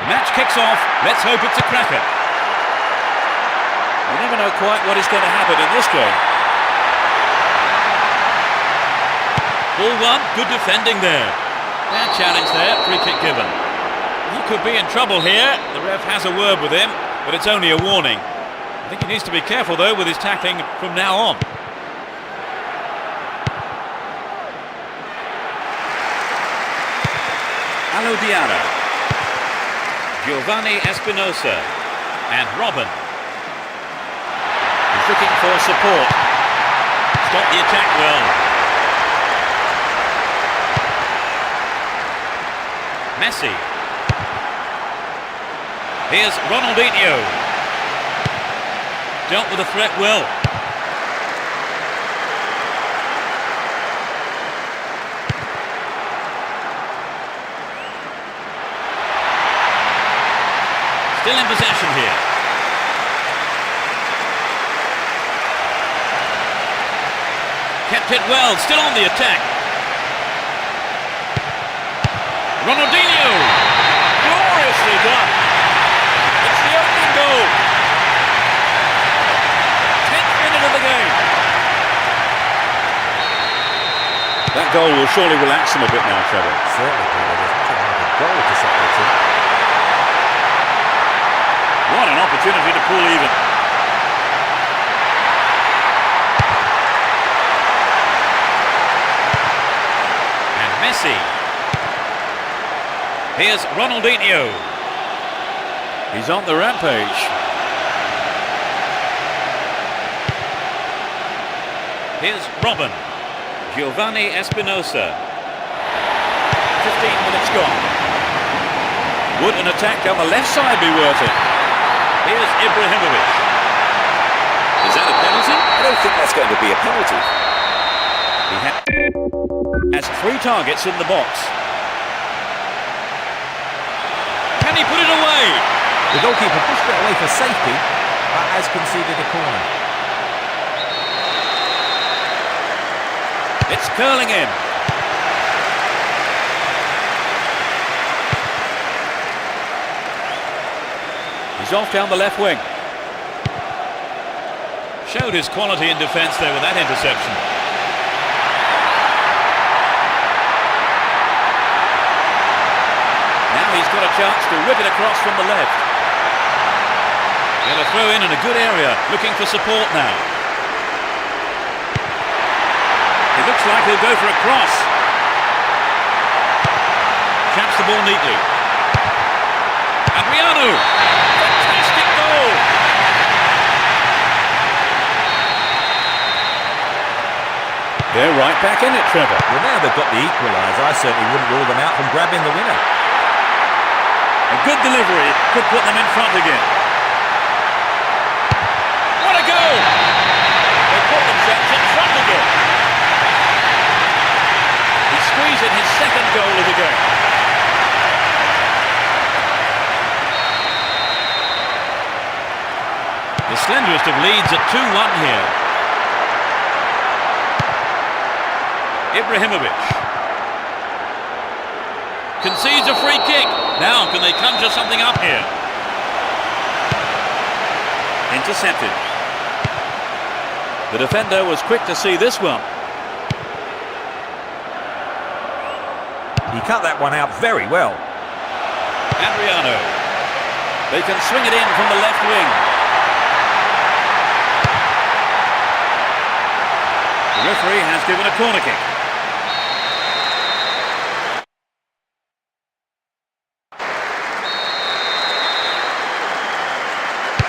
Match kicks off. Let's hope it's a cracker. You never know quite what is going to happen in this game. Ball one, good defending there. Bad challenge there, free kick given. He could be in trouble here. The ref has a word with him, but it's only a warning. I think he needs to be careful though with his tackling from now on. Alilohay. Giovanni Espinosa and Robin. He's looking for support. Stop the attack well. Messi. Here's Ronaldinho. Dealt with the threat well. Still in possession here. Kept it well, still on the attack. Ronaldinho! Gloriously done. It's the opening goal. 10th minute of the game. That goal will surely relax them a bit now, Trevor. Certainly, there's a goal to separate him. What an opportunity to pull even. And Messi. Here's Ronaldinho. He's on the rampage. Here's Robin. Giovanni Espinosa. 15 minutes gone. Would an attack down the left side be worth it? Here's Ibrahimovic. Is that a penalty? I don't think that's going to be a penalty. He has 3 targets in the box. Can he put it away? The goalkeeper pushed it away for safety, but has conceded a corner. It's curling in. He's off down the left wing. Showed his quality in defence there with that interception. Now he's got a chance to whip it across from the left. Got a throw in a good area, looking for support now. It looks like he'll go for a cross. Traps the ball neatly. Adriano! Fantastic goal! They're right back in it, Trevor. Well, now they've got the equaliser, I certainly wouldn't rule them out from grabbing the winner. A good delivery could put them in front again. What a goal! They put themselves in front again. He squeezed in his second goal of the game. The slenderest of leads at 2-1 here. Ibrahimovic concedes a free kick. Now can they conjure something up here? Intercepted. The defender was quick to see this one. He cut that one out very well. Adriano. They can swing it in from the left wing. The referee has given a corner kick.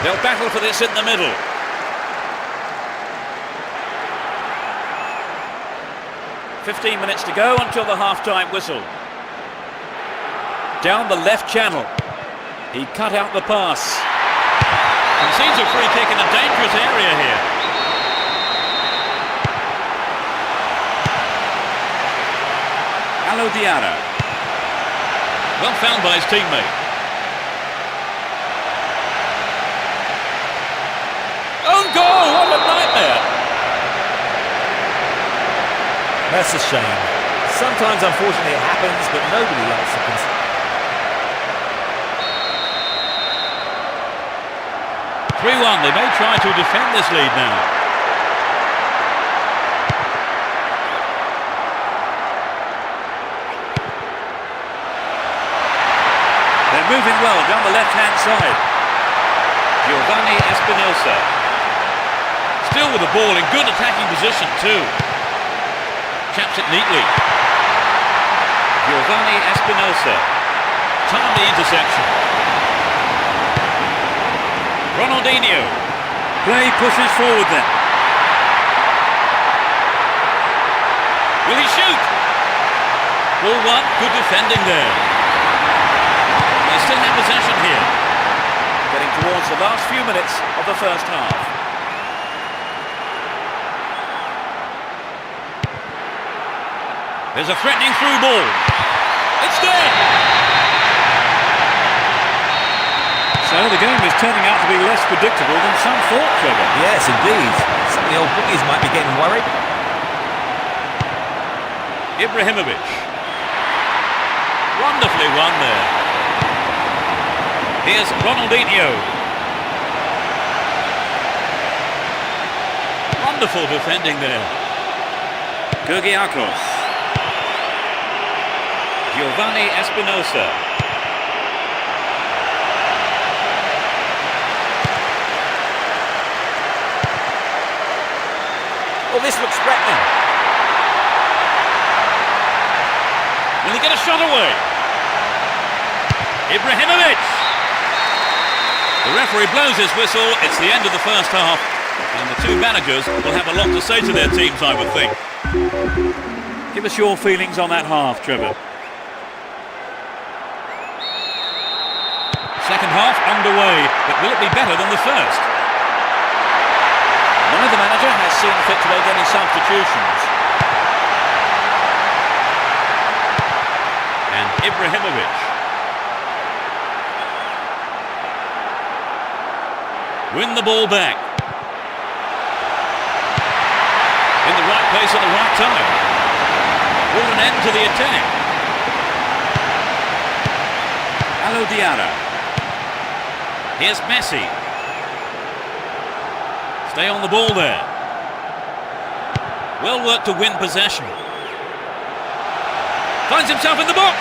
They'll battle for this in the middle. "15 minutes to go until the half-time whistle. Down the left channel. He cut out the pass. Concedes a free kick in a dangerous area here. Alilohay. Well found by his teammate. Own goal! What a nightmare! That's a shame. Sometimes, unfortunately, it happens, but nobody likes to concede. 3-1, they may try to defend this lead now. They're moving well down the left-hand side. Giovanni Espinosa. Still with the ball in good attacking position too. Chaps it neatly. Giovanni Espinosa. Timely interception. Ronaldinho. Play pushes forward then. Will he shoot? Ball one, good defending there. They still have possession here. Getting towards the last few minutes of the first half. There's a threatening through ball. It's there! So the game is turning out to be less predictable than some thought, Trevor. Yes, indeed. Some of the old bookies might be getting worried. Ibrahimovic. Wonderfully won there. Here's Ronaldinho. Wonderful defending there. Gergiakos. Giovanni Espinosa. Oh, this looks threatening. Will he get a shot away? Ibrahimovic! The referee blows his whistle. It's the end of the first half. And the two managers will have a lot to say to their teams, I would think. Give us your feelings on that half, Trevor. Second half underway, but will it be better than the first? Neither manager has seen fit to make any substitutions. And Ibrahimovic. Win the ball back. In the right place at the right time. Put an end to the attack. Alilohay. Here's Messi. Stay on the ball there. Well worked to win possession. Finds himself in the box.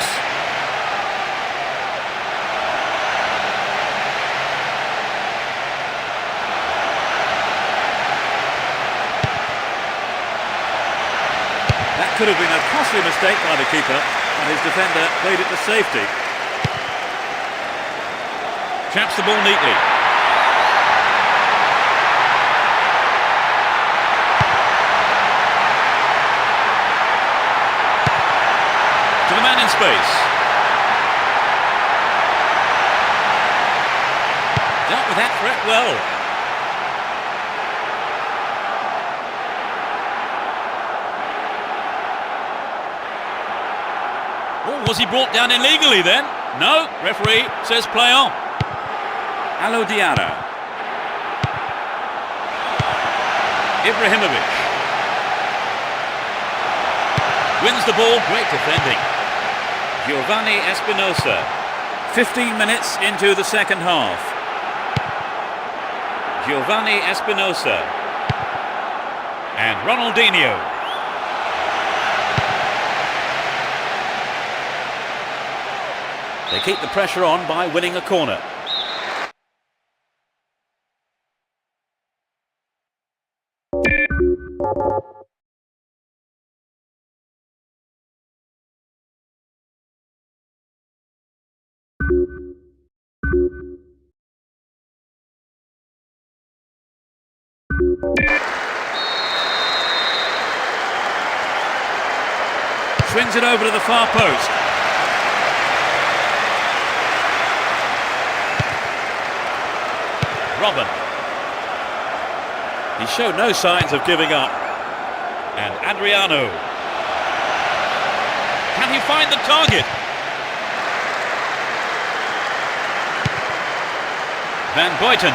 That could have been a costly mistake by the keeper, and his defender played it to safety. Traps the ball neatly. man in space. Dealt with that threat well. Oh, was he brought down illegally then? No, referee says play on. Alilohay. Ibrahimovic. Wins the ball, great defending. Giovanni Espinosa. 15 minutes into the second half. Giovanni Espinosa. And Ronaldinho. They keep the pressure on by winning a corner. Swings it over to the far post. Robin. He showed no signs of giving up. And Adriano. Can he find the target? Van Buiten.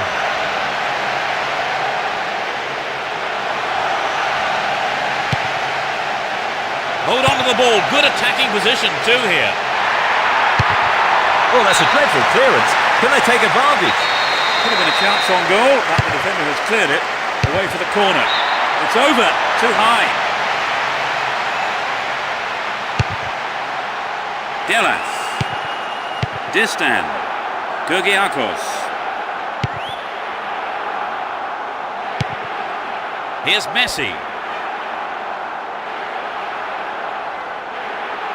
Hold on to the ball. Good attacking position too here. Oh, that's a dreadful clearance. Can they take advantage? Could have been a chance on goal, but the defender has cleared it away for the corner. It's over, too high. Delas. Distan. Gergiakos. Here's Messi.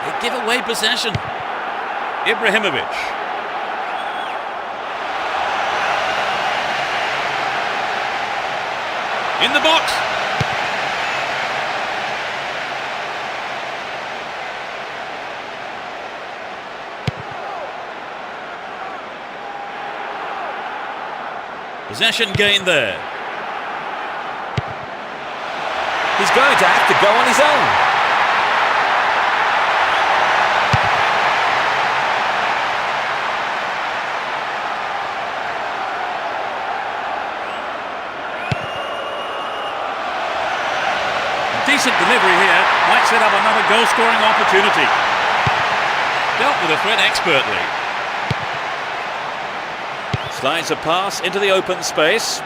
They give away possession. Ibrahimovic. In the box. Possession gained there. He's going to have to go on his own. Decent delivery here, might set up another goal-scoring opportunity. Dealt with the threat expertly. Slides a pass into the open space.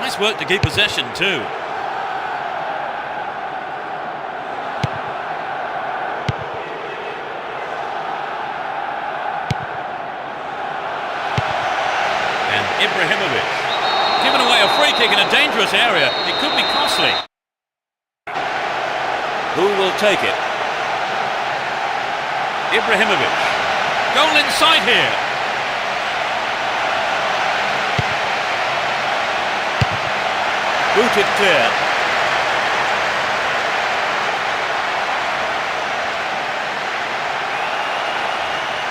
Nice work to keep possession too. And Ibrahimovic. Giving away a free kick in a dangerous area. It could be costly. Who will take it? Ibrahimovic. Goal inside here. Booted clear.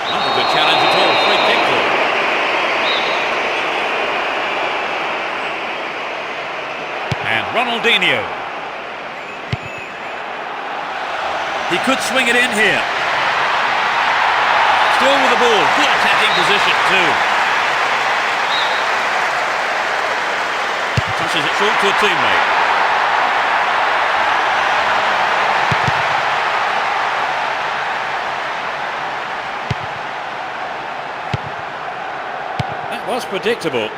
Not a good challenge at all. Free kick call. And Ronaldinho. He could swing it in here. Still with the ball. Good attacking position too. Touches it short to a teammate. That was predictable.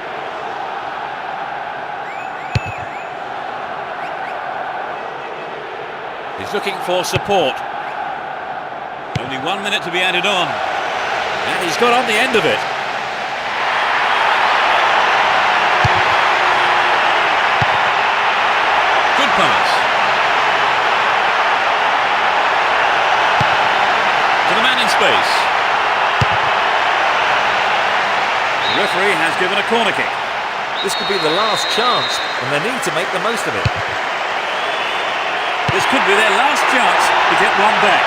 He's looking for support. Only 1 minute to be added on. And he's got on the end of it. Good pass. To the man in space. The referee has given a corner kick. This could be the last chance, and they need to make the most of it. This could be their last chance to get one back.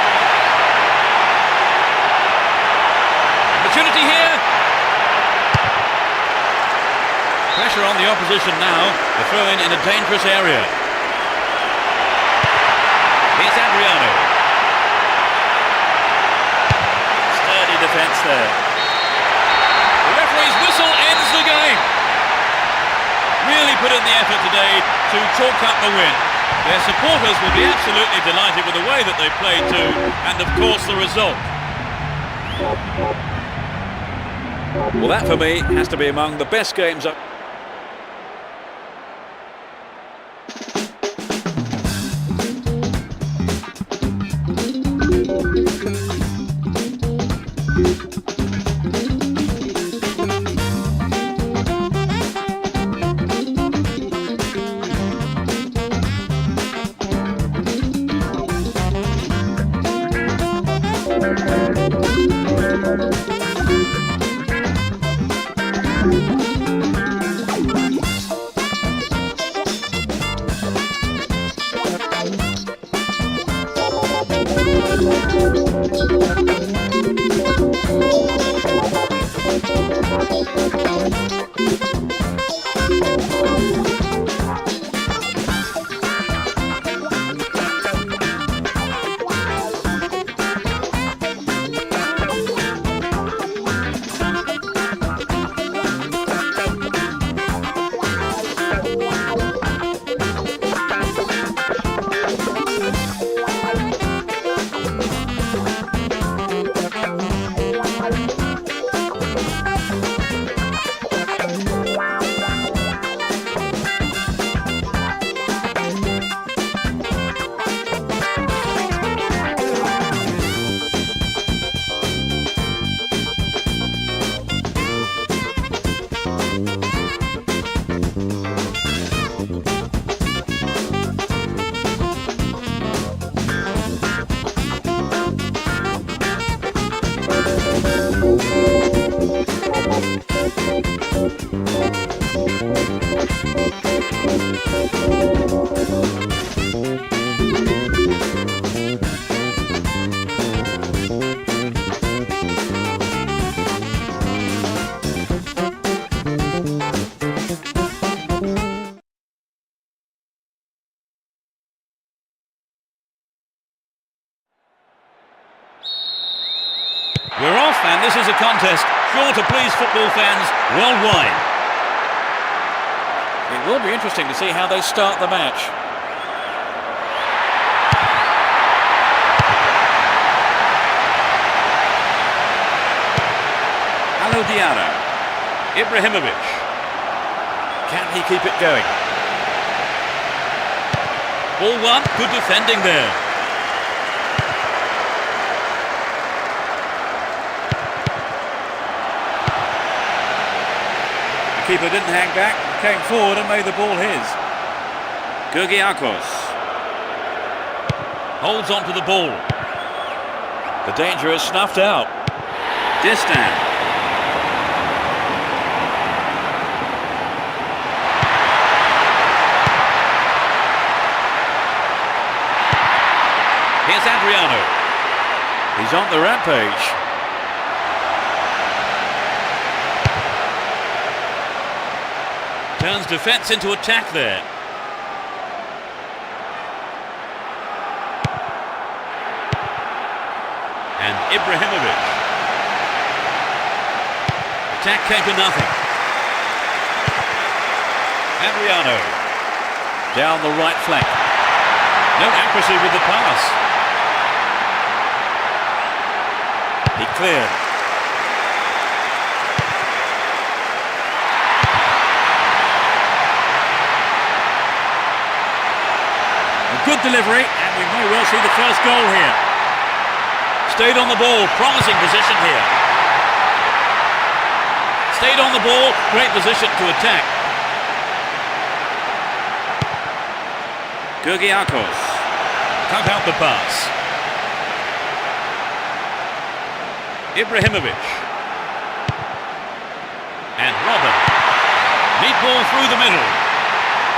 opportunity here. Pressure on the opposition now. The throw-in in a dangerous area. Here's Adriano. Sturdy defence there. The referee's whistle ends the game. Really put in the effort today to chalk up the win. Their supporters will be absolutely delighted with the way that they played too, and of course the result. Well, that for me has to be among the best games up. We're off, and this is a contest sure to please football fans worldwide. It will be interesting to see how they start the match. Alilohay. Ibrahimovic. Can he keep it going? Ball one, good defending there. Keeper didn't hang back, came forward and made the ball his. Quartas holds on to the ball. The danger is snuffed out. Distan. Here's Adriano. He's on the rampage. Turns defence into attack there. And Ibrahimovic. Attack came to nothing. Adriano. Down the right flank. No accuracy with the pass. He cleared. Good delivery, and we may well see the first goal here. Stayed on the ball, promising position here. Stayed on the ball, great position to attack. Quartas cut out the pass. Ibrahimovic. And Robin. Neat ball through the middle.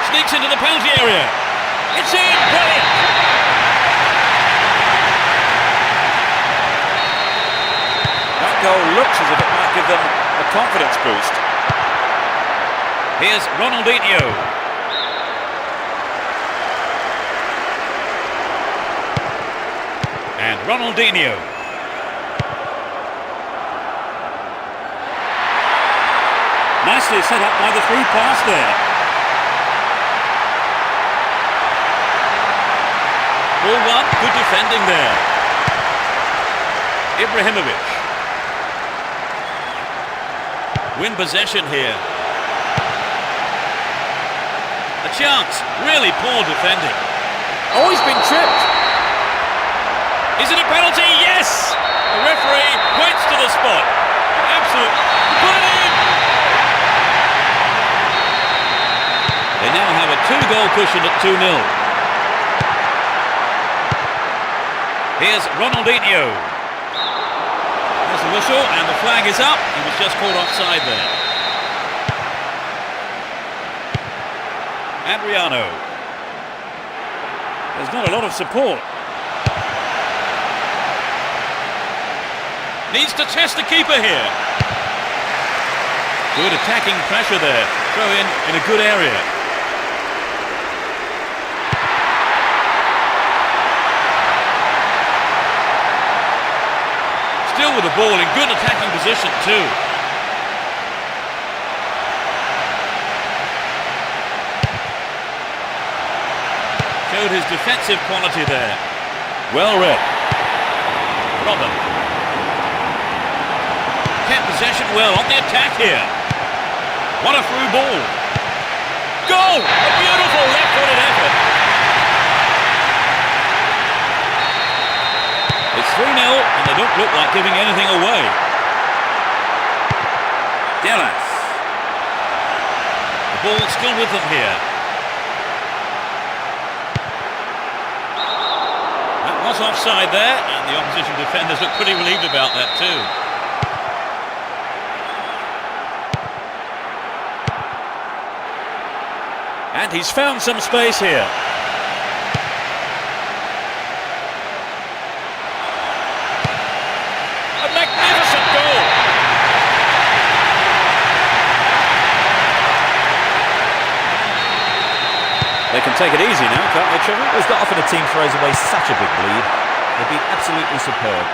Sneaks into the penalty area. It's in! Brilliant! That goal goal looks as if it might give them a confidence boost. Here's Ronaldinho. And Ronaldinho. Nicely set up by the through pass there. Ball one, good defending there. Ibrahimovic. Win possession here. A chance, really poor defending. Oh, he's been tripped. Is it a penalty? Yes! The referee points to the spot. Absolute. Put it in! They now have a 2-goal cushion at 2-0. Here's Ronaldinho. There's the whistle and the flag is up. He was just caught offside there. Adriano. There's not a lot of support. Needs to test the keeper here. Good attacking pressure there. Throw in a good area. Still with the ball in good attacking position too. Showed his defensive quality there. Well read. Robin. Kept possession well on the attack here. What a through ball. Goal! A beautiful left-footed effort. It's 3-0 and they don't look like giving anything away. Dallas. The ball's still with them here. That was offside there, and the opposition defenders look pretty relieved about that too. And he's found some space here. A magnificent goal! They can take it easy now, can't they, Trevor? It's not often a team throws away such a big lead. They've been absolutely superb.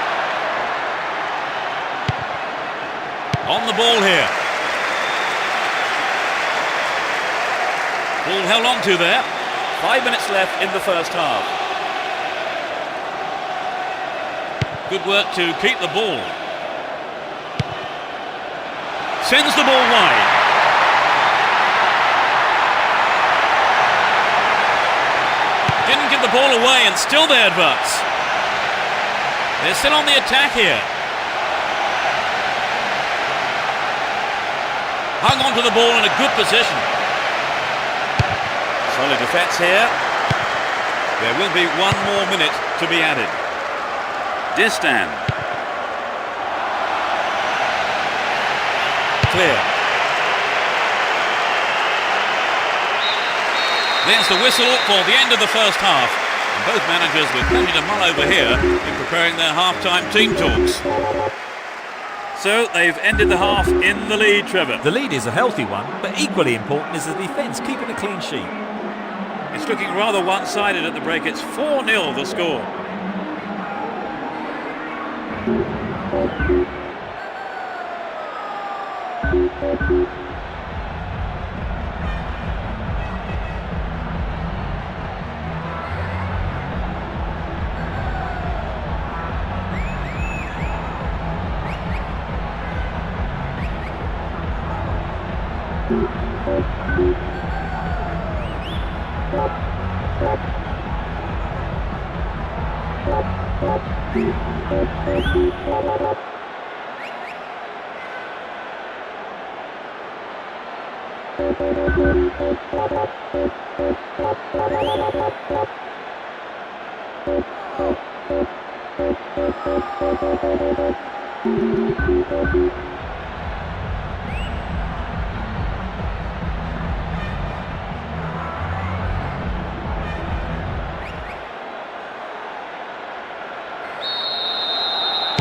On the ball here. Ball held on to there. 5 minutes left in the first half. Good work to keep the ball. Sends the ball wide. Didn't give the ball away and still they advance. They're still on the attack here. Hung on to the ball in a good position. Solid defence here. There will be 1 more minute to be added. Distan. Clear. There's the whistle for the end of the first half. And both managers with plenty to mull over here in preparing their half-time team talks. So they've ended the half in the lead, Trevor. The lead is a healthy one, but equally important is the defence keeping a clean sheet. It's looking rather one-sided at the break. It's 4-0 the score.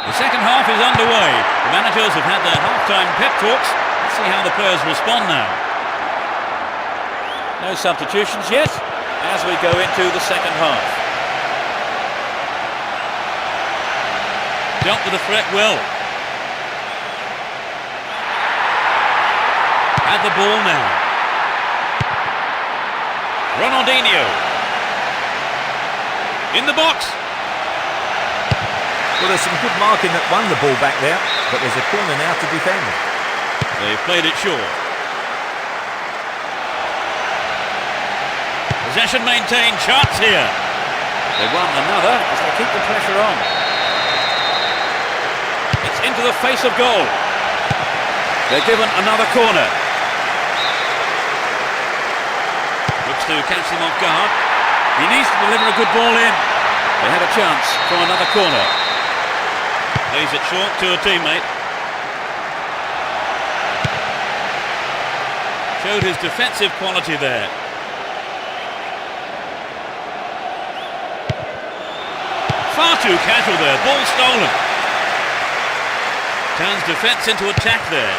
The second half is underway. The managers have had their half-time pep talks. Let's see how the players respond now. No substitutions yet as we go into the second half. Dealt with the threat well. Had the ball now. Ronaldinho. In the box. Well, there's some good marking that won the ball back there, but there's a corner now to defend. They've played it short. Possession maintained, chance here. They won another as they keep the pressure on. It's into the face of goal. They're given another corner. Looks to catch them off guard. He needs to deliver a good ball in. They have a chance from another corner. Plays it short to a teammate. Showed his defensive quality there. Far too casual there, ball stolen. Turns defence into attack there.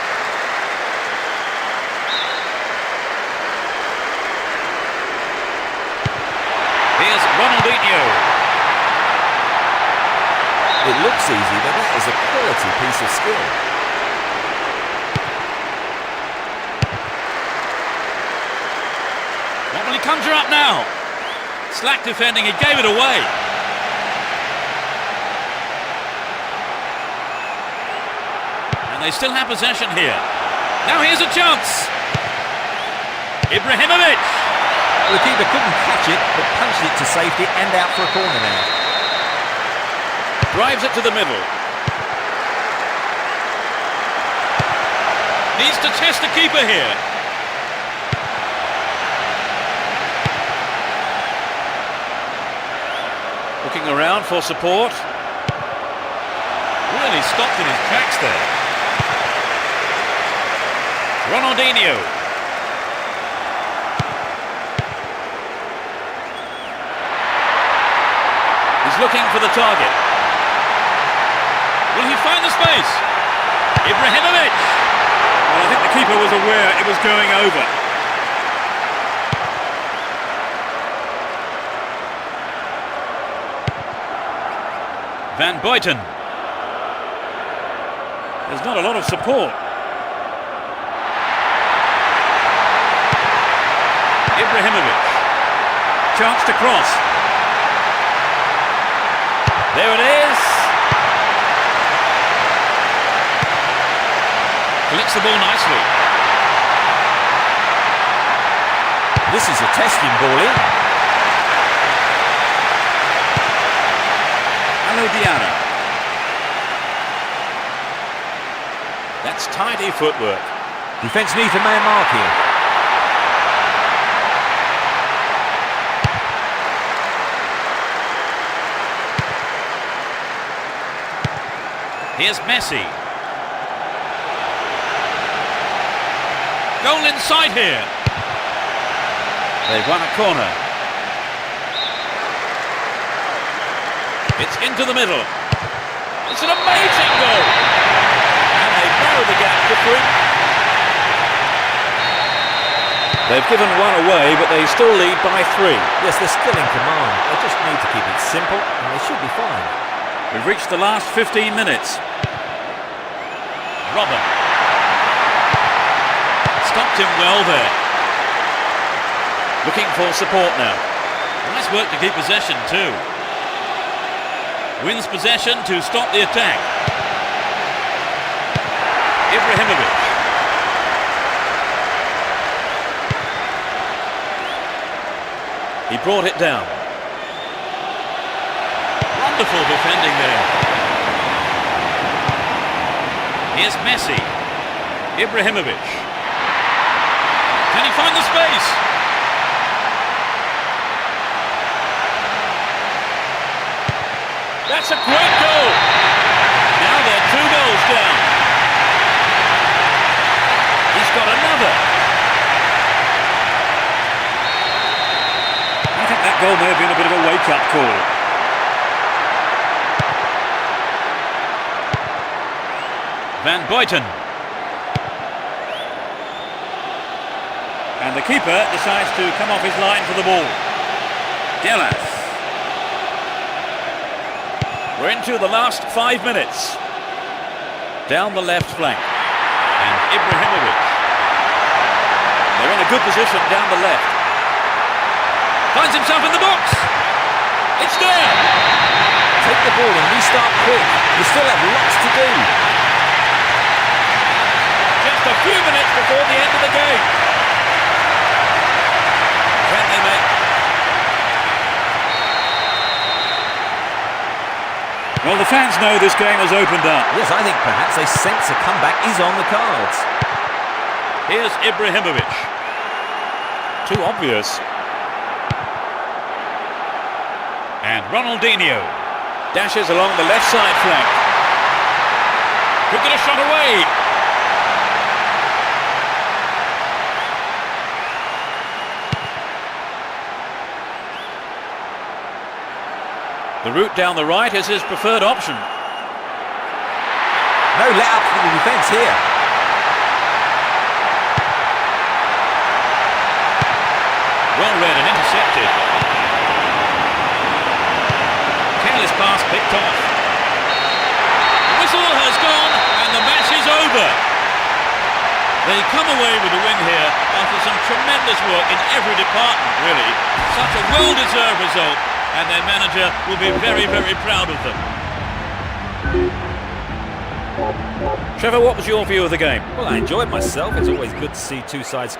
Here's Ronaldinho. It looks easy, but that is a quality piece of skill. What will he conjure up now? Slack defending, he gave it away. And they still have possession here. Now here's a chance. Ibrahimovic. Well, the keeper couldn't catch it, but punched it to safety and out for a corner now. Drives it to the middle. Needs to test the keeper here. Looking around for support. Really stopped in his tracks there. Ronaldinho. He's looking for the target. Will he find the space? Ibrahimovic. Well, I think the keeper was aware it was going over. Van Buiten. There's not a lot of support. Ibrahimovic. Chance to cross. There it is. Collects the ball nicely. This is a testing ball in. Alilohay. That's tidy footwork. Defence needs a man mark here. Here's Messi. Goal in sight here. They've won a corner. It's into the middle. It's an amazing goal. And they narrow the gap to 3. They've given one away, but they still lead by 3. Yes, they're still in command. They just need to keep it simple, and they should be fine. We've reached the last 15 minutes. Robin. Stopped him well there. Looking for support now. Nice work to keep possession too. Wins possession to stop the attack. Ibrahimovic. He brought it down. Wonderful defending there. Here's Messi. Ibrahimovic. Can he find the space? That's a great goal. Now they're 2 goals down. He's got another. I think that goal may have been a bit of a wake-up call. Van Buiten. And the keeper decides to come off his line for the ball. Delas. We're into the last 5 minutes. Down the left flank. And Ibrahimovic. They're in a good position down the left. Finds himself in the box. It's there. Take the ball and restart quick. You still have lots to do. Just a few minutes before the end of the game. Can they make? Well, the fans know this game has opened up. Yes, I think perhaps they sense a comeback is on the cards. Here's Ibrahimovic. Too obvious. And Ronaldinho dashes along the left side flank. Could get a shot away. The route down the right is his preferred option. No let up for the defence here. Well read and intercepted. Careless pass picked off. The whistle has gone and the match is over. They come away with a win here after some tremendous work in every department, really. Such a well-deserved result, and their manager will be very, very proud of them. Trevor, what was your view of the game? Well, I enjoyed myself. It's always good to see two sides.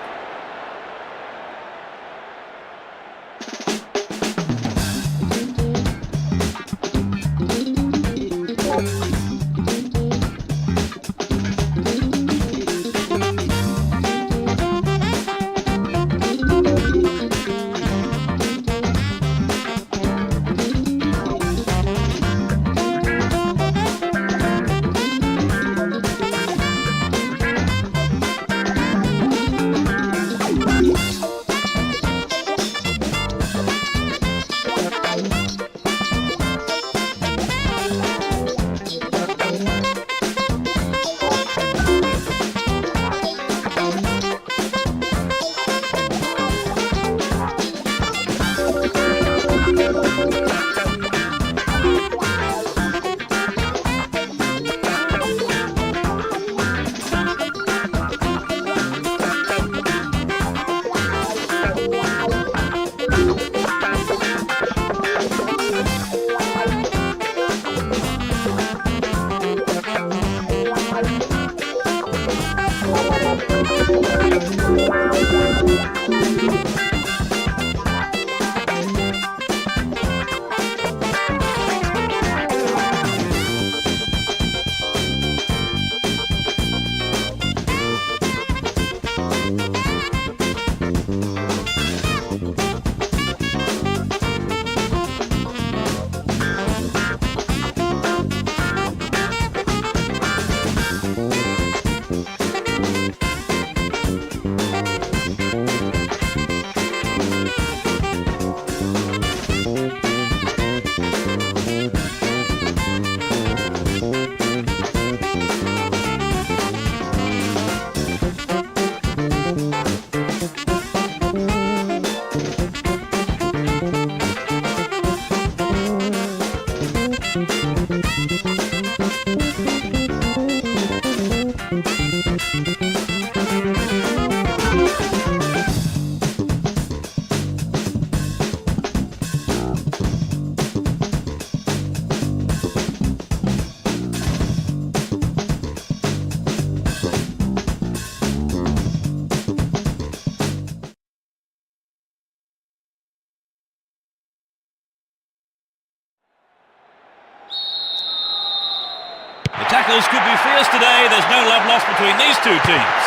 Tackles could be fierce today. There's no love lost between these two teams.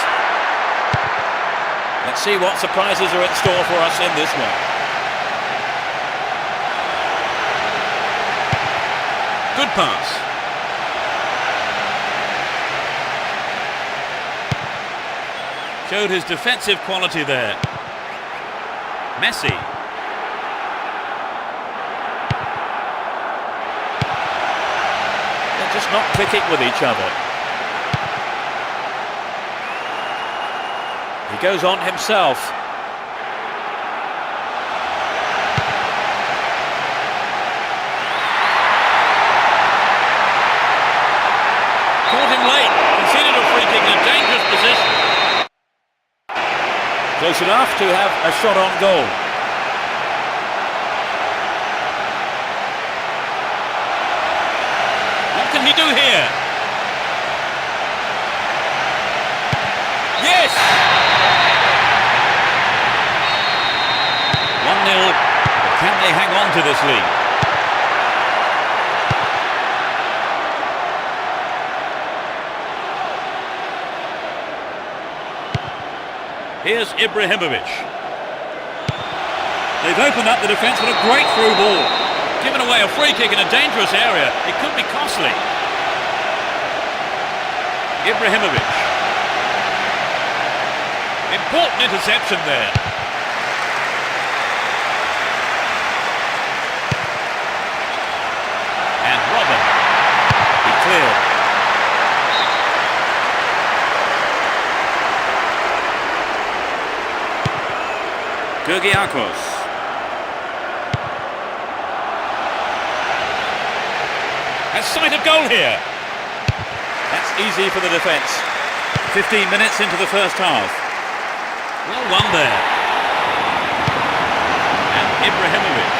Let's see what surprises are in store for us in this one. Good pass. Showed his defensive quality there. Messi. Just not clicking with each other. He goes on himself. Caught him late, conceded a free kick in a dangerous position. Close enough to have a shot on goal. What can he do here? Yes! 1-0. Can they hang on to this lead? Here's Ibrahimovic. They've opened up the defence with a great through ball. Given away a free kick in a dangerous area. It could be costly. Ibrahimovic. Important interception there. And Robin. He cleared. Gergiakos. Has sight of goal here. That's easy for the defence. 15 minutes into the first half. Well won there. And Ibrahimovic.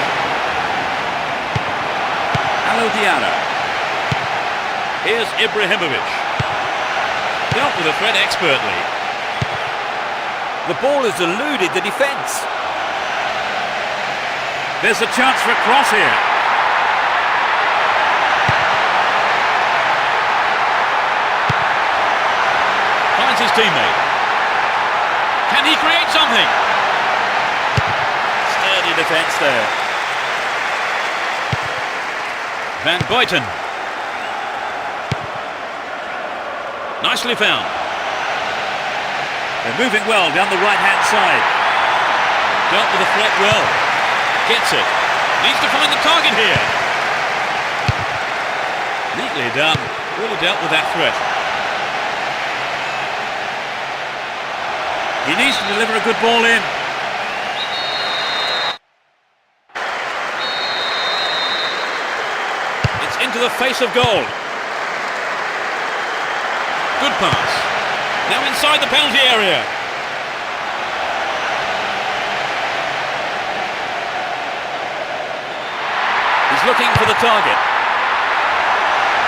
Alilohay. Here's Ibrahimovic. Dealt with the threat expertly. The ball has eluded the defence. There's a chance for a cross here. Finds his teammate. Can he create something? Sturdy defence there. Van Buiten. Nicely found. They're moving well down the right-hand side. Dealt with the threat well. Gets it. Needs to find the target here. Neatly done. Really dealt with that threat. He needs to deliver a good ball in. It's into the face of goal. Good pass. Now inside the penalty area. He's looking for the target.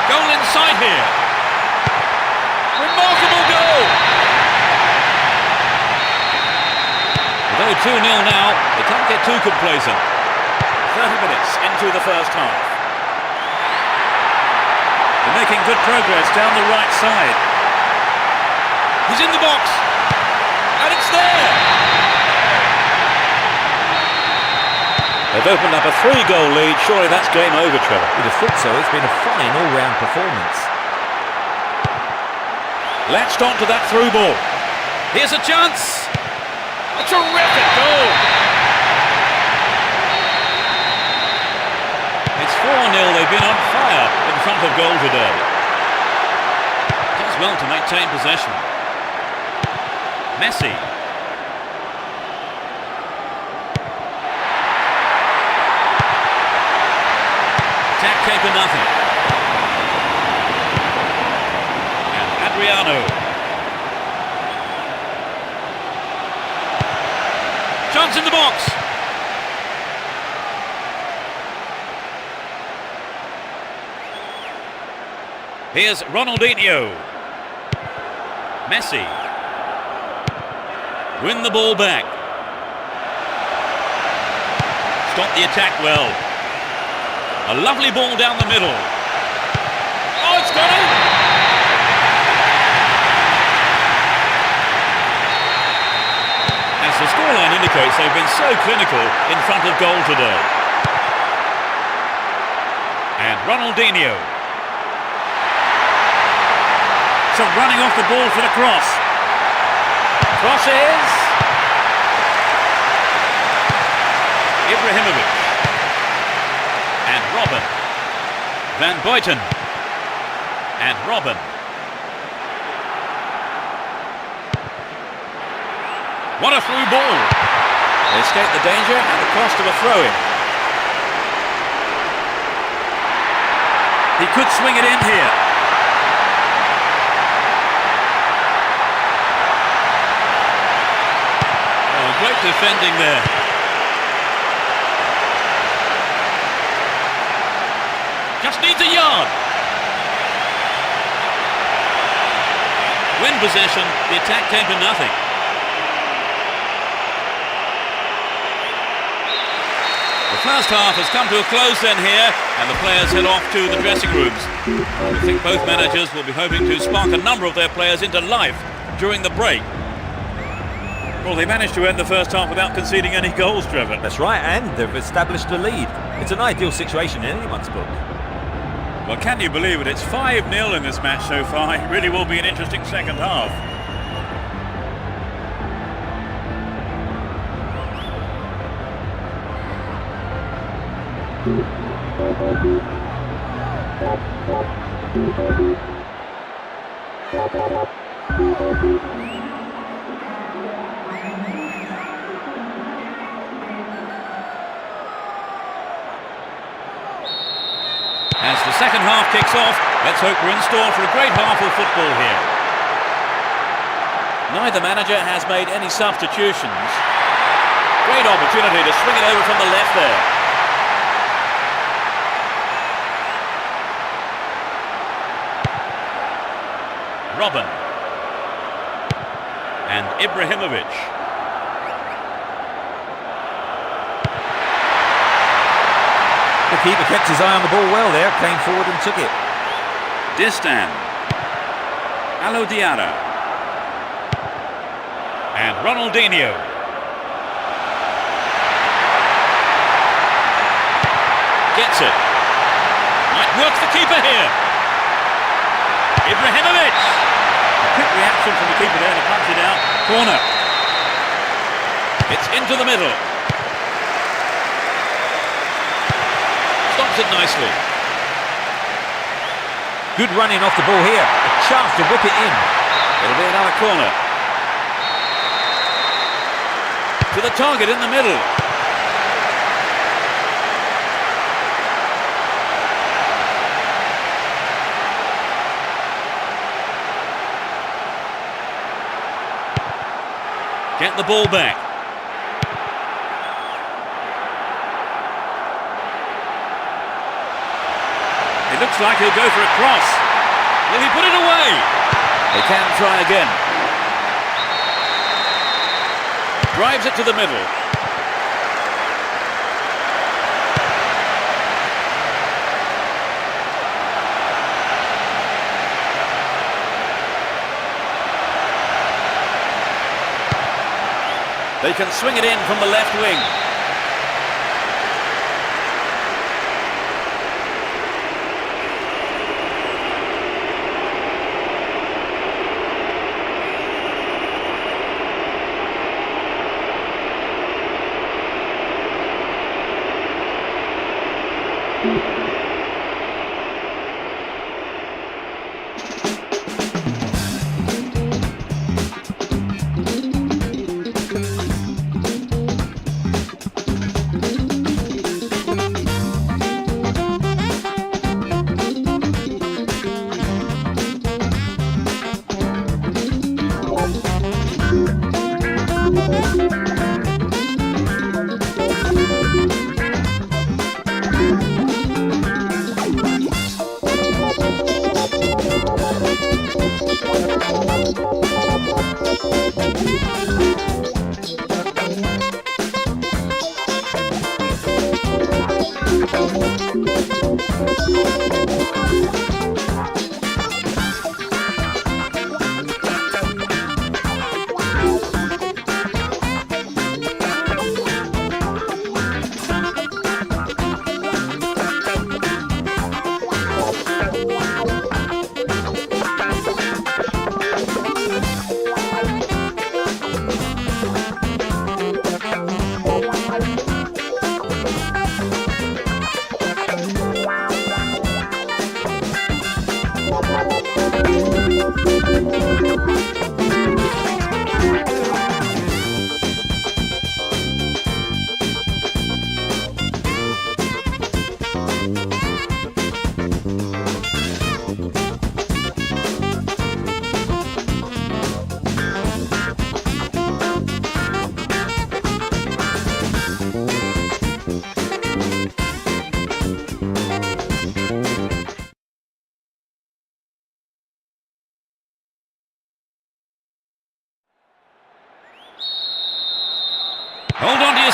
Goal inside here. Remarkable goal. Although 2-0 now, they can't get too complacent. 30 minutes into the first half. They're making good progress down the right side. He's in the box. And it's there. They've opened up a 3-goal lead. Surely that's game over, Trevor. You'd have thought so. It's been a fine all-round performance. Latched on to that through ball. Here's a chance. A terrific goal. It's 4-0. They've been on fire in front of goal today. Does well to maintain possession. Messi. Attack came to nothing. And Adriano. Chance in the box. Here's Ronaldinho. Messi. Win the ball back. Stop the attack well. A lovely ball down the middle. Oh, it's got it! As the scoreline indicates, they've been so clinical in front of goal today. And Ronaldinho. Some running off the ball for the cross. Crosses. Ibrahimovic. And Robin. Van Buiten. And Robin. What a through ball. They escape the danger at the cost of a throw-in. He could swing it in here. Oh, great defending there. Just needs a yard. Win possession, the attack came to nothing. The first half has come to a close then here, and the players head off to the dressing rooms. I think both managers will be hoping to spark a number of their players into life during the break. Well, they managed to end the first half without conceding any goals, Trevor. That's right, and they've established a lead. It's an ideal situation in anyone's book. Well, can you believe it? It's 5-0 in this match so far. It really will be an interesting second half. As the second half kicks off, let's hope we're in store for a great half of football here. Neither manager has made any substitutions. Great opportunity to swing it over from the left there. Robin. And Ibrahimovic. The keeper kept his eye on the ball well there, came forward and took it. Distan. Alo Diarra. And Ronaldinho. Gets it. Might work the keeper here. Ibrahimovic. A quick reaction from the keeper there to punch it out. Corner. It's into the middle. Stops it nicely. Good running off the ball here. A chance to whip it in. It'll be another corner. To the target in the middle. Get the ball back. It looks like he'll go for a cross. Will he put it away? They can try again. Drives it to the middle. They can swing it in from the left wing.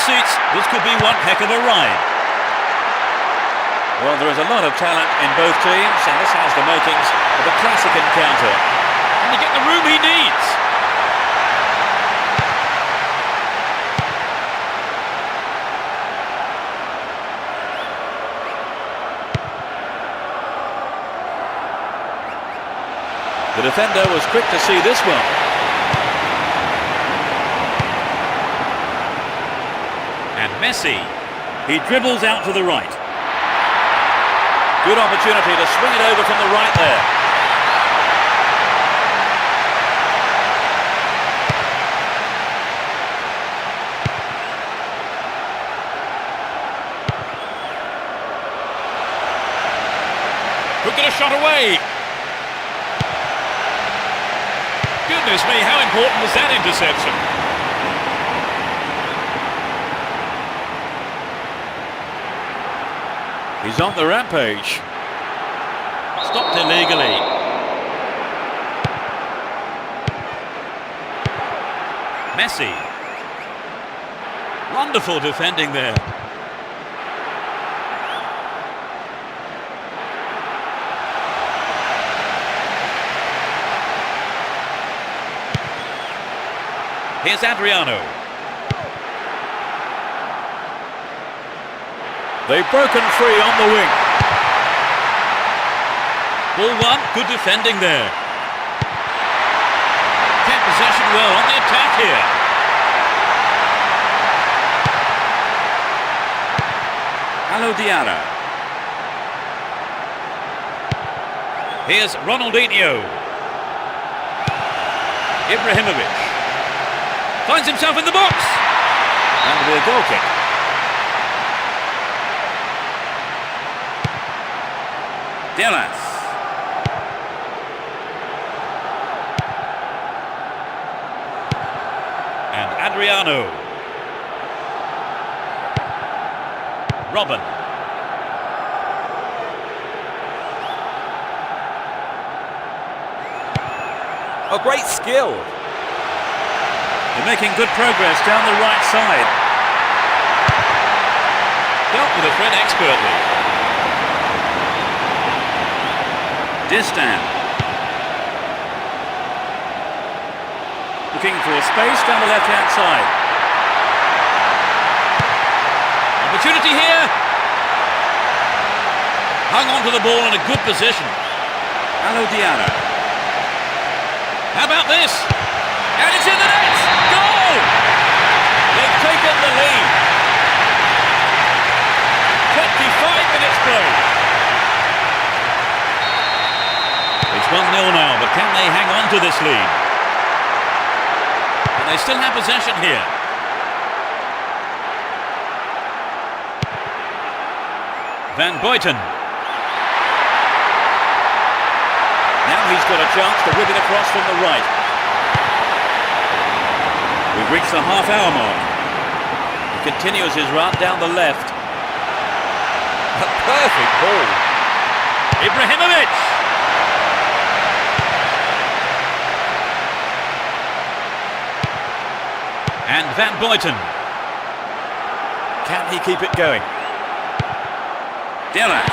seats, this could be one heck of a ride. Well, there is a lot of talent in both teams, and this has the makings of a classic encounter. Can he get the room he needs? The defender was quick to see this one. And Messi, he dribbles out to the right. Good opportunity to swing it over from the right there. Could get a shot away. Goodness me, how important was that interception? He's on the rampage. Stopped illegally. Messi. Wonderful defending there. Here's Adriano. They've broken free on the wing. Ball one, good defending there. Kept possession well on the attack here. Alilohay. Here's Ronaldinho. Ibrahimovic. Finds himself in the box. And there'll be a goal kick. Quartas. And Adriano. Robin. A great skill. They're making good progress down the right side. Dealt with the threat expertly. Distan. Looking for space down the left-hand side. Opportunity here. Hung on to the ball in a good position. Alilohay. How about this? And it's in the net! Goal! They've taken the lead. 25 minutes played. It's 1-0 now, but can they hang on to this lead? And they still have possession here. Van Buiten. Now he's got a chance to whip it across from the right. We've reached the half-hour mark. He continues his run down the left. A perfect ball. Ibrahimovic. And Van Buiten. Can he keep it going? Quartas.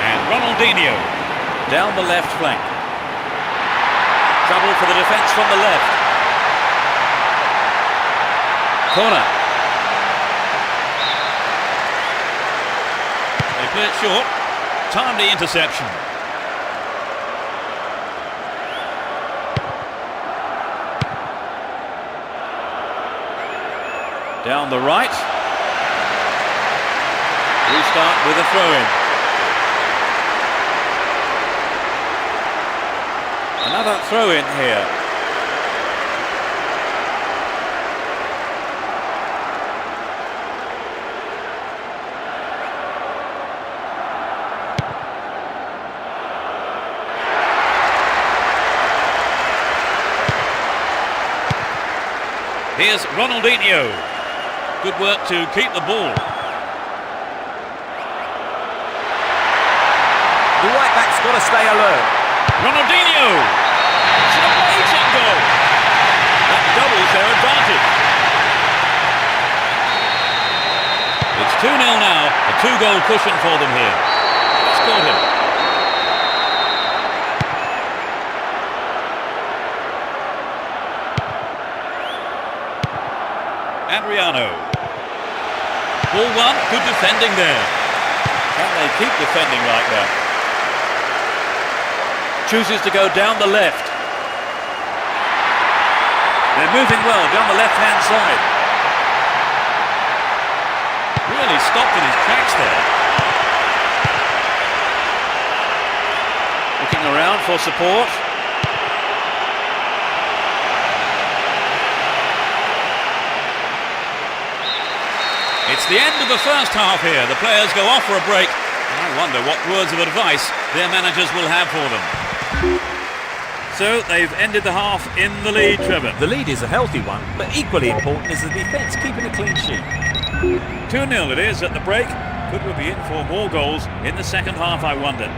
And Ronaldinho. Down the left flank. Trouble for the defence from the left. Corner. They play it short. Timely interception. Down the right. Restart with a throw-in. Another throw-in here. Here's Ronaldinho. Good work to keep the ball. The right back's got to stay alert. Ronaldinho! It's an amazing goal! That doubles their advantage. 2-0 now, a 2-goal cushion for them here. He's caught him. Adriano. Ball one, good defending there. Can they keep defending like that? Chooses to go down the left. They're moving well down the left-hand side. Really stopped in his tracks there. Looking around for support. It's the end of the first half here. The players go off for a break. I wonder what words of advice their managers will have for them. So they've ended the half in the lead, Trevor. The lead is a healthy one, but equally important is the defence keeping a clean sheet. 2-0 it is at the break. Could we be in for more goals in the second half, I wonder?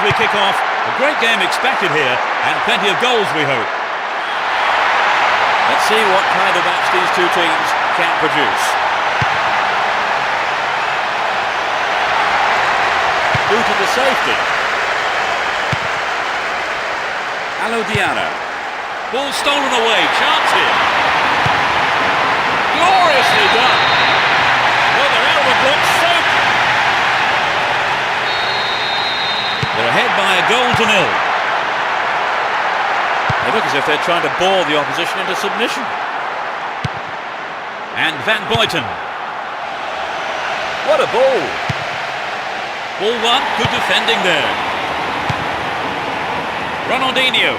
we kick off. A great game expected here, and plenty of goals, we hope. Let's see what kind of match these two teams can produce. Booted to safety. Alilohay. Ball stolen away, chance here. Gloriously done. Well, they're out of the box safe. They're ahead by a goal to nil. They look as if they're trying to bore the opposition into submission. And Van Boyten. What a ball! Ball one, good defending there. Ronaldinho.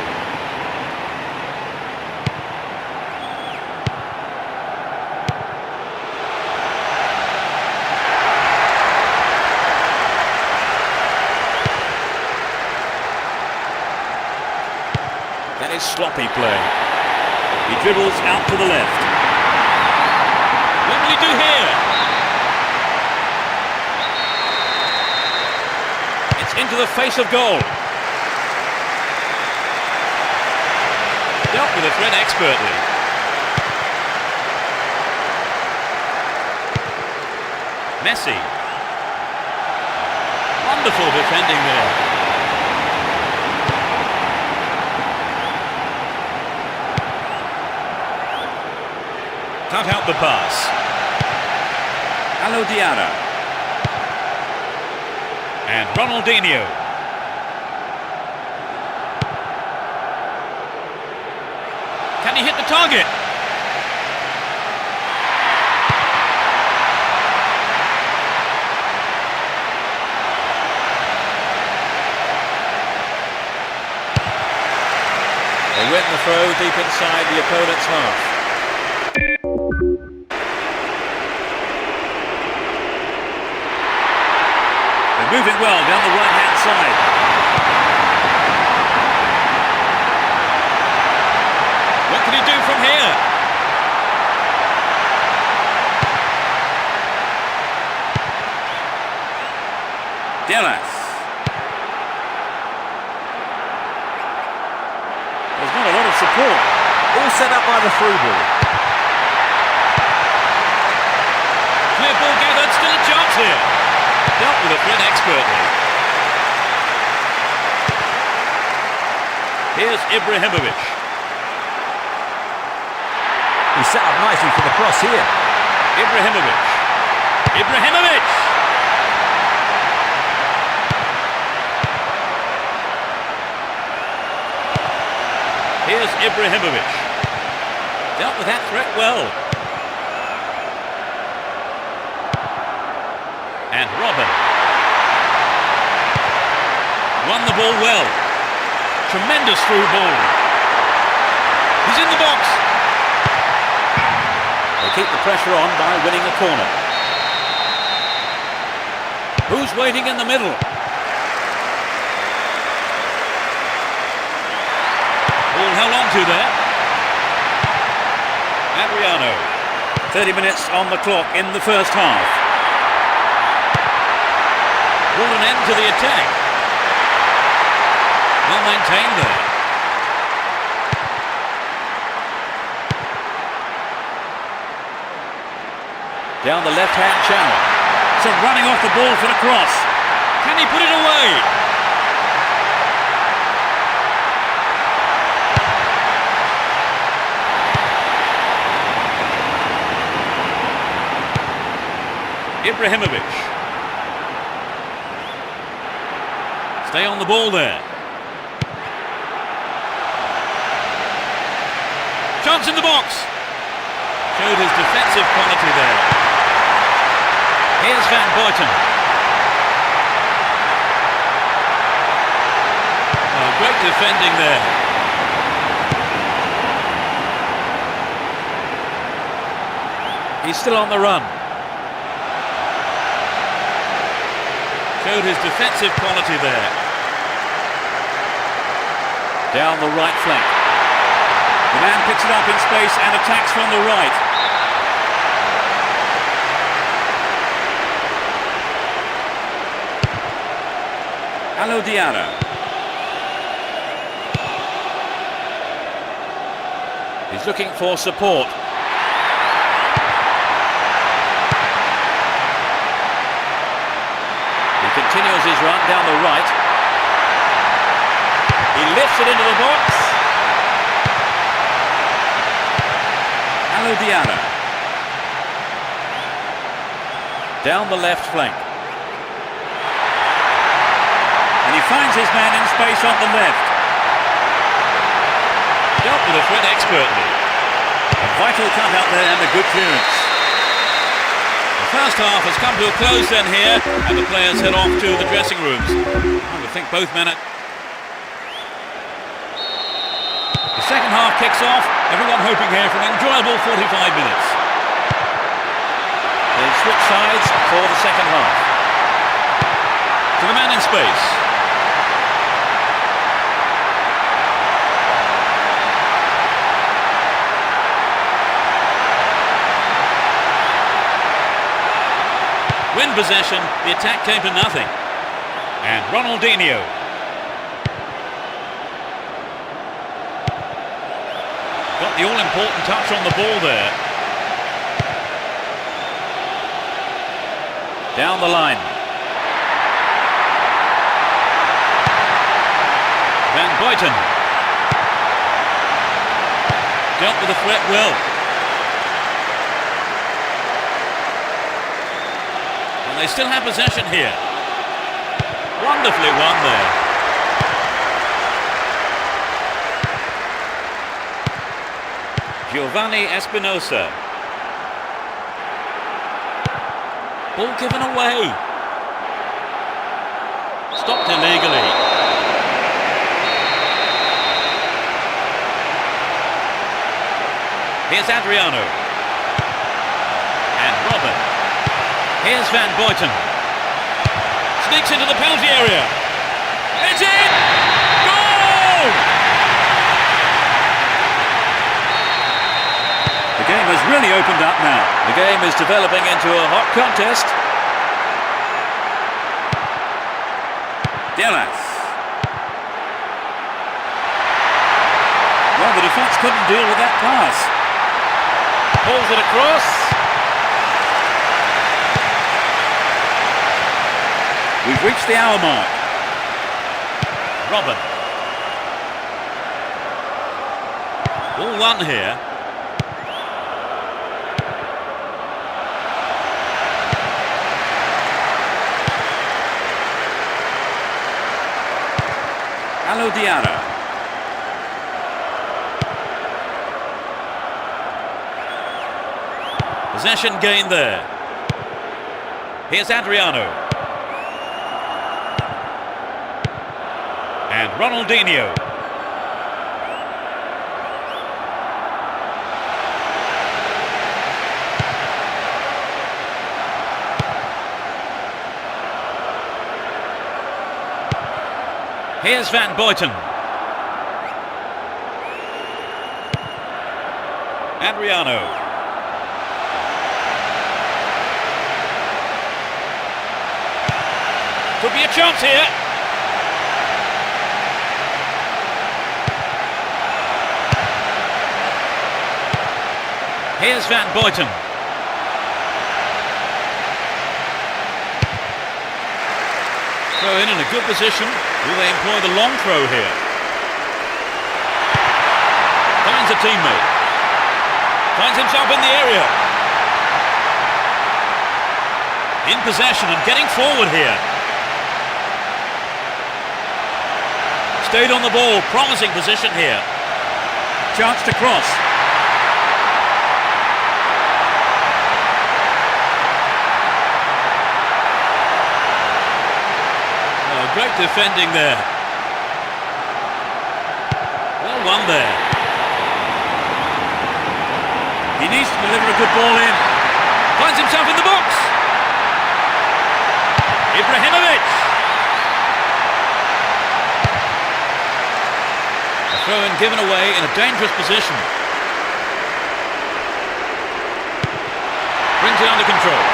That is sloppy play. He dribbles out to the left. What will he do here? It's into the face of goal. Dealt with the threat expertly. Messi. Wonderful defending there. Cut out the pass. Alilohay. And Ronaldinho. Can he hit the target? They win the throw deep inside the opponent's half. Moving well down the right-hand side. What can he do from here? Dellas. There's not a lot of support. All set up by the through ball. Clear ball gathered, still a chance here. Dealt with the threat expertly. Here's Ibrahimovic. He's set up nicely for the cross here. Ibrahimovic. Ibrahimovic! Here's Ibrahimovic. Dealt with that threat well. And Robin. Won the ball well. Tremendous through ball. He's in the box. They keep the pressure on by winning a corner. Who's waiting in the middle? Ball held on to there. Adriano. 30 minutes on the clock in the first half. Brought an end to the attack. Well maintained there. Down the left-hand channel. So running off the ball for the cross. Can he put it away? Ibrahimovic. Stay on the ball there. Chance in the box. Showed his defensive quality there. Here's Van Boyten. Oh, great defending there. He's still on the run. Showed his defensive quality there. Down the right flank. The man picks it up in space and attacks from the right. Alilohay. He's looking for support. He continues his run down the right. He lifts it into the box. Alilohay. Down the left flank. And he finds his man in space on the left. Dealt with the threat expertly. A vital cut out there and a good clearance. The first half has come to a close then here, and the players head off to the dressing rooms. I would think both men The second half kicks off, everyone hoping here for an enjoyable 45 minutes. They switch sides for the second half. To the man in space. Win possession, the attack came to nothing. And Ronaldinho. Got the all-important touch on the ball there. Down the line. Van Buiten. Dealt with the threat well. And they still have possession here. Wonderfully won there. Giovanni Espinosa. Ball given away. Stopped illegally. Here's Adriano. And Robin. Here's Van Buiten. Sneaks into the penalty area. It's in! Goal! The game has really opened up now. The game is developing into a hot contest. Delas. Well, the defence couldn't deal with that pass. Pulls it across. We've reached the hour mark. Robin. All one here. Alilohay. Possession gained there. Here's Adriano. And Ronaldinho. Here's Van Buiten. Adriano. Could be a chance here. Here's Van Buiten. Throw in a good position. Will they employ the long throw here? Finds a teammate. Finds himself in the area. In possession and getting forward here. Stayed on the ball, promising position here. Chance to cross. Great defending there. Well won there. He needs to deliver a good ball in. Finds himself in the box. Ibrahimovic. A throw-in given away in a dangerous position. Brings it under control.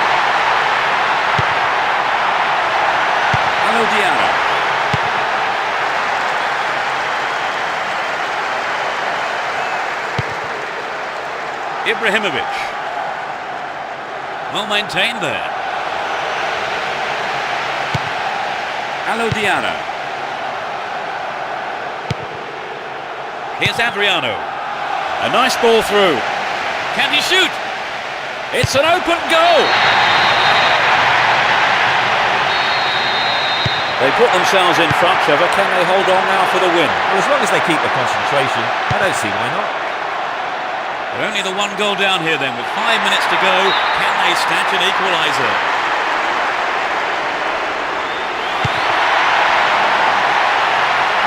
Alilohay. Ibrahimovic. Well maintained there. Alilohay. Here's Adriano. A nice ball through. Can he shoot? It's an open goal. They put themselves in front, Trevor. Can they hold on now for the win? Well, as long as they keep the concentration, I don't see why not. They're only the one goal down here then, with 5 minutes to go. Can they snatch an equaliser?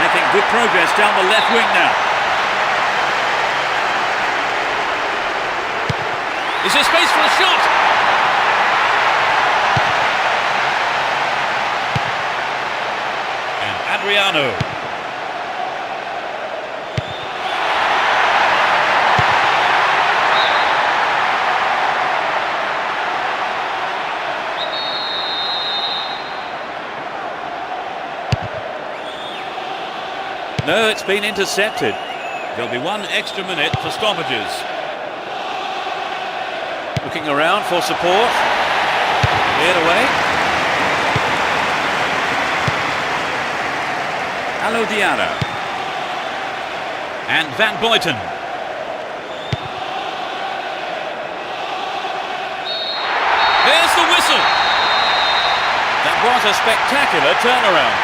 Making good progress down the left wing now. Is there space for a shot? And Adriano. No, it's been intercepted. There'll be 1 extra minute for stoppages. Looking around for support. Cleared away. Alilohay. And Van Boyten. There's the whistle. That was a spectacular turnaround.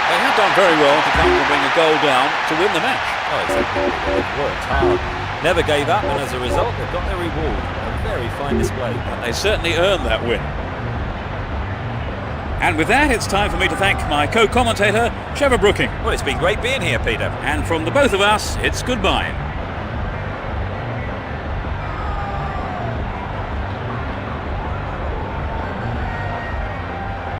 They have done very well to come to bring a goal down to win the match. Oh, exactly. They've worked hard, never gave up, and as a result, they've got their reward. A very fine display. They certainly earned that win. And with that, it's time for me to thank my co-commentator, Trevor Brooking. Well, it's been great being here, Peter. And from the both of us, it's goodbye.